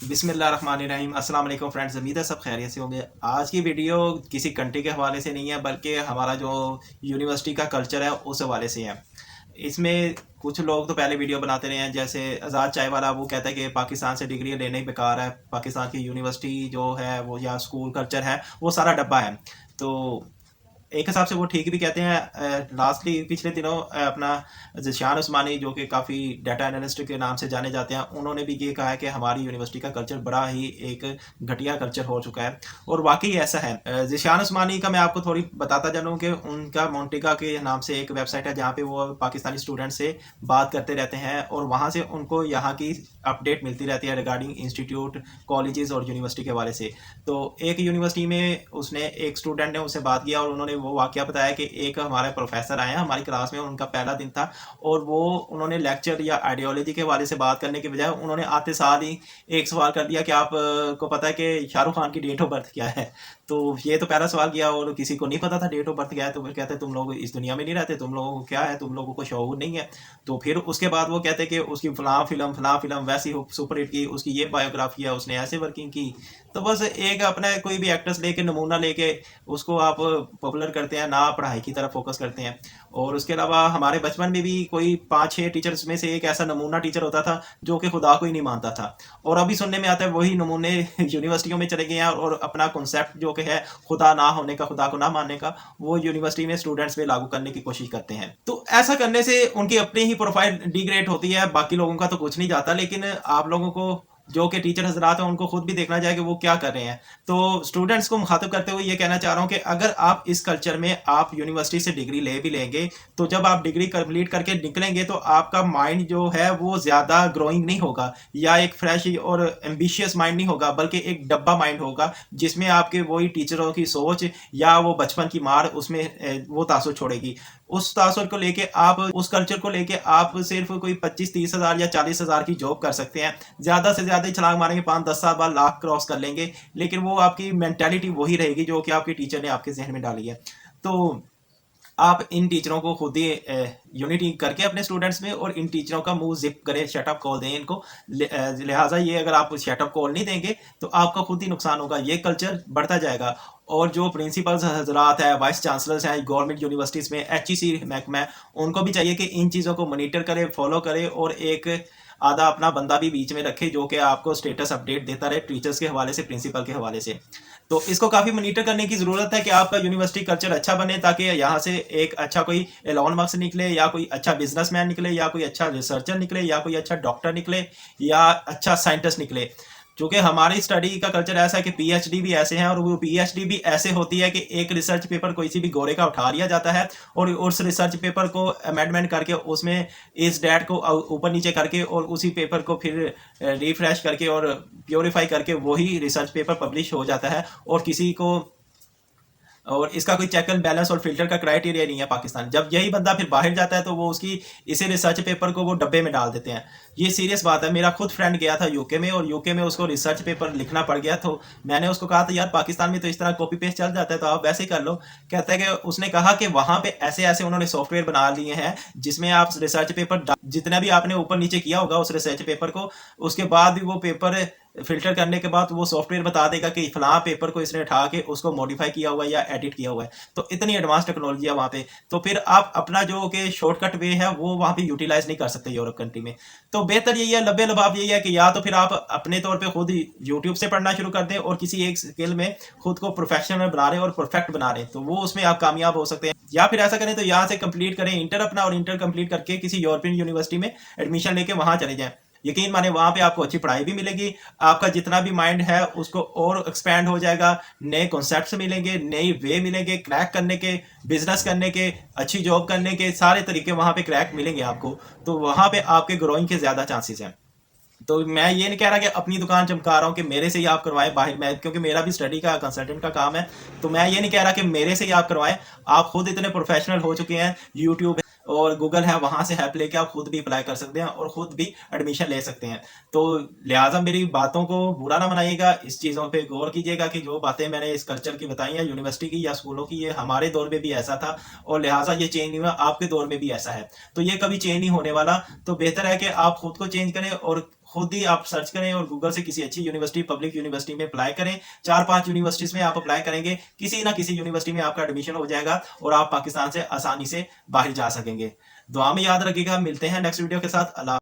बिस्मिल्लाहिर्रहमानिर्रहीम। अस्सलाम वालेकुम फ्रेंड्स, उम्मीद है सब खैरियत से होंगे। आज की वीडियो किसी कंट्री के हवाले से नहीं है, बल्कि हमारा जो यूनिवर्सिटी का कल्चर है उस हवाले से है। इसमें कुछ लोग तो पहले वीडियो बनाते रहे हैं, जैसे आज़ाद चाय वाला, वो कहता है कि पाकिस्तान से डिग्री लेना ही बेकार है, पाकिस्तान की यूनिवर्सिटी जो है वो या स्कूल कल्चर है वो सारा डब्बा है। तो एक हिसाब से वो ठीक भी कहते हैं। लास्टली पिछले दिनों अपना ज़िशान उस्मानी, जो कि काफ़ी डाटा एनालिस्ट के नाम से जाने जाते हैं, उन्होंने भी ये कहा है कि हमारी यूनिवर्सिटी का कल्चर बड़ा ही एक घटिया कल्चर हो चुका है, और वाकई ऐसा है। ज़िशान उस्मानी का मैं आपको थोड़ी बताता चलूँ कि उनका मोन्टिका के नाम से एक वेबसाइट है जहाँ पे वो पाकिस्तानी स्टूडेंट से बात करते रहते हैं, और वहाँ से उनको यहाँ की अपडेट मिलती रहती है रिगार्डिंग इंस्टीट्यूट, कॉलेजेस और यूनिवर्सिटी के हवाले से। तो एक यूनिवर्सिटी में उसने एक स्टूडेंट ने उससे बात किया, और उन्होंने वो वाकया बताया कि एक हमारे प्रोफेसर आए हैं हमारी क्लास में, उनका पहला दिन था, और वो उन्होंने लेक्चर या आइडियोलॉजी के हवाले से बात करने के बजाय उन्होंने आते साल ही एक सवाल कर दिया कि आप को पता है कि शाहरुख खान की डेट ऑफ बर्थ क्या है। तो ये तो पहला सवाल किया, और किसी को नहीं पता था डेट ऑफ बर्थ क्या है। तो फिर कहते तुम लोग इस दुनिया में नहीं रहते, तुम लोगों को क्या है, तुम लोगों को शऊर नहीं है। तो फिर उसके बाद वो कहते कि उसकी फलां फिल्म वैसी सुपर हिट की, उसकी ये बायोग्राफी है, उसने ऐसे वर्किंग की। तो बस एक अपना कोई भी एक्ट्रेस लेके, नमूना लेके उसको आप पॉपुलर करते हैं, ना पढ़ाई की तरफ फोकस करते हैं। और उसके अलावा हमारे बचपन में भी कोई 5-6 टीचर्स में से एक ऐसा नमूना टीचर होता था जो कि खुदा को ही नहीं मानता था, और अभी सुनने में आता है वही नमूने यूनिवर्सिटियों में चले गए हैं, और अपना कॉन्सेप्ट जो कि है खुदा ना होने का, खुदा को ना मानने का, वो यूनिवर्सिटी में स्टूडेंट्स पे लागू करने की कोशिश करते हैं। तो ऐसा करने से उनकी अपनी ही प्रोफाइल डिग्रेड होती है, बाकी लोगों का तो कुछ नहीं जाता। लेकिन आप लोगों को जो कि टीचर हजरात हैं उनको खुद भी देखना चाहिए कि वो क्या कर रहे हैं। तो स्टूडेंट्स को मुखातिब करते हुए ये कहना चाह रहा हूँ कि अगर आप इस कल्चर में आप यूनिवर्सिटी से डिग्री ले भी लेंगे, तो जब आप डिग्री कंप्लीट करके निकलेंगे तो आपका माइंड जो है वो ज़्यादा ग्रोइंग नहीं होगा, या एक फ्रेश और एम्बिशियस माइंड नहीं होगा, बल्कि एक डब्बा माइंड होगा, जिसमें आपके वही टीचरों की सोच या वो बचपन की मार उसमें वो तासुर छोड़ेगी। उस तासुर को लेके आप, उस कल्चर को लेके आप सिर्फ कोई 25-30 हज़ार या 40 हज़ार की जॉब कर सकते हैं, ज़्यादा से ज़्यादा ही छलांग मारेंगे, 5-10 साल बाद लाख क्रॉस कर लेंगे, लेकिन वो आपकी मेंटेलिटी वही रहेगी जो कि आपके टीचर ने आपके जहन में डाली है। तो आप इन टीचरों को खुद ही यूनिटी करके अपने स्टूडेंट्स में, और इन टीचरों का मुंह जिप करें, शटअप कॉल दें इनको। लिहाजा ये अगर आप शटअप कॉल नहीं देंगे तो आपका खुद ही नुकसान होगा, ये कल्चर बढ़ता जाएगा। और जो प्रिंसिपल्स हजरात हैं, वाइस चांसलर्स हैं गवर्नमेंट यूनिवर्सिटीज़ में, HEC महकमा है, उनको भी चाहिए कि इन चीज़ों को मॉनिटर करे, फॉलो करे, और एक आधा अपना बंदा भी बीच में रखे जो कि आपको स्टेटस अपडेट देता रहे टीचर्स के हवाले से, प्रिंसिपल के हवाले से। तो इसको काफ़ी मॉनिटर करने की ज़रूरत है कि आपका यूनिवर्सिटी कल्चर अच्छा बने, ताकि यहाँ से एक अच्छा कोई एलॉन मस्क निकले, या कोई अच्छा बिजनेसमैन निकले, या कोई अच्छा रिसर्चर निकले, या कोई अच्छा डॉक्टर निकले, या अच्छा साइंटिस्ट निकले। क्योंकि हमारी स्टडी का कल्चर ऐसा है कि PhD भी ऐसे हैं, और वो PhD भी ऐसे होती है कि एक रिसर्च पेपर कोई सी भी गोरे का उठा लिया जाता है, और उस रिसर्च पेपर को अमेंडमेंट करके उसमें इस डेट को ऊपर नीचे करके, और उसी पेपर को फिर रिफ्रेश करके और प्योरीफाई करके वही रिसर्च पेपर पब्लिश हो जाता है। और किसी को, और इसका कोई चेक एंड बैलेंस और फिल्टर का क्राइटेरिया नहीं है पाकिस्तान। जब यही बंदा फिर बाहर जाता है तो वो उसकी इसी रिसर्च पेपर को वो डब्बे में डाल देते हैं। ये सीरियस बात है। मेरा खुद फ्रेंड गया था यूके में, और यूके में उसको रिसर्च पेपर लिखना पड़ गया। तो मैंने उसको कहा था यार पाकिस्तान में तो इस तरह कॉपी पेस्ट चल जाता है, तो आप वैसे ही कर लो। कहता है कि उसने कहा कि वहाँ पे ऐसे ऐसे उन्होंने सॉफ्टवेयर बना लिए हैं जिसमें आप रिसर्च पेपर जितना भी आपने ऊपर नीचे किया होगा उस रिसर्च पेपर को, उसके बाद भी वो पेपर फिल्टर करने के बाद वो सॉफ्टवेयर बता देगा कि फलां पेपर को इसने उठा के उसको मॉडिफाई किया हुआ है या एडिट किया हुआ है। तो इतनी एडवांस टेक्नोलॉजी है वहाँ पे। तो फिर आप अपना जो कि शॉर्टकट वे है वो वहाँ पे यूटिलाइज नहीं कर सकते यूरोप कंट्री में। तो बेहतर यही है, लबे लबाब यही है कि या तो फिर आप अपने तौर पे खुद यूट्यूब से पढ़ना शुरू कर दें, और किसी एक स्किल में खुद को प्रोफेशनल बना रहे और परफेक्ट बना रहे, तो वो उसमें आप कामयाब हो सकते हैं। या फिर ऐसा करें तो यहाँ से कंप्लीट करें इंटर अपना, और इंटर कंप्लीट करके किसी यूरोपियन यूनिवर्सिटी में एडमिशन लेके वहाँ चले जाएं। यकीन माने वहाँ पे आपको अच्छी पढ़ाई भी मिलेगी, आपका जितना भी माइंड है उसको और एक्सपैंड हो जाएगा, नए कॉन्सेप्ट्स मिलेंगे, नई वे मिलेंगे क्रैक करने के, बिजनेस करने के, अच्छी जॉब करने के, सारे तरीके वहाँ पे क्रैक मिलेंगे आपको। तो वहाँ पे आपके ग्रोइंग के ज़्यादा चांसेस हैं। तो मैं ये नहीं कह रहा कि अपनी दुकान चमका रहा हूँ कि मेरे से ही आप करवाएं बाहर, मैं क्योंकि मेरा भी स्टडी का कंसल्टेंट का काम है। तो मैं ये नहीं कह रहा कि मेरे से ही आप करवाएं। आप खुद इतने प्रोफेशनल हो चुके हैं, यूट्यूब और गूगल है, वहाँ से हेल्प लेके आप खुद भी अप्लाई कर सकते हैं और खुद भी एडमिशन ले सकते हैं। तो लिहाजा मेरी बातों को बुरा ना बनाइएगा, इस चीज़ों पे गौर कीजिएगा कि जो बातें मैंने इस कल्चर की बताई हैं यूनिवर्सिटी की या स्कूलों की, ये हमारे दौर में भी ऐसा था, और लिहाजा ये चेंज नहीं हुआ, आपके दौर में भी ऐसा है। तो ये कभी चेंज नहीं होने वाला। तो बेहतर है कि आप खुद को चेंज करें और खुद ही आप सर्च करें और गूगल से किसी अच्छी यूनिवर्सिटी, पब्लिक यूनिवर्सिटी में अप्लाई करें। 4-5 यूनिवर्सिटीज़ में आप अप्लाई करेंगे, किसी ना किसी यूनिवर्सिटी में आपका एडमिशन हो जाएगा और आप पाकिस्तान से आसानी से बाहर जा सकेंगे। दुआ में याद रखिएगा। मिलते हैं नेक्स्ट वीडियो के साथ। अल्लाह।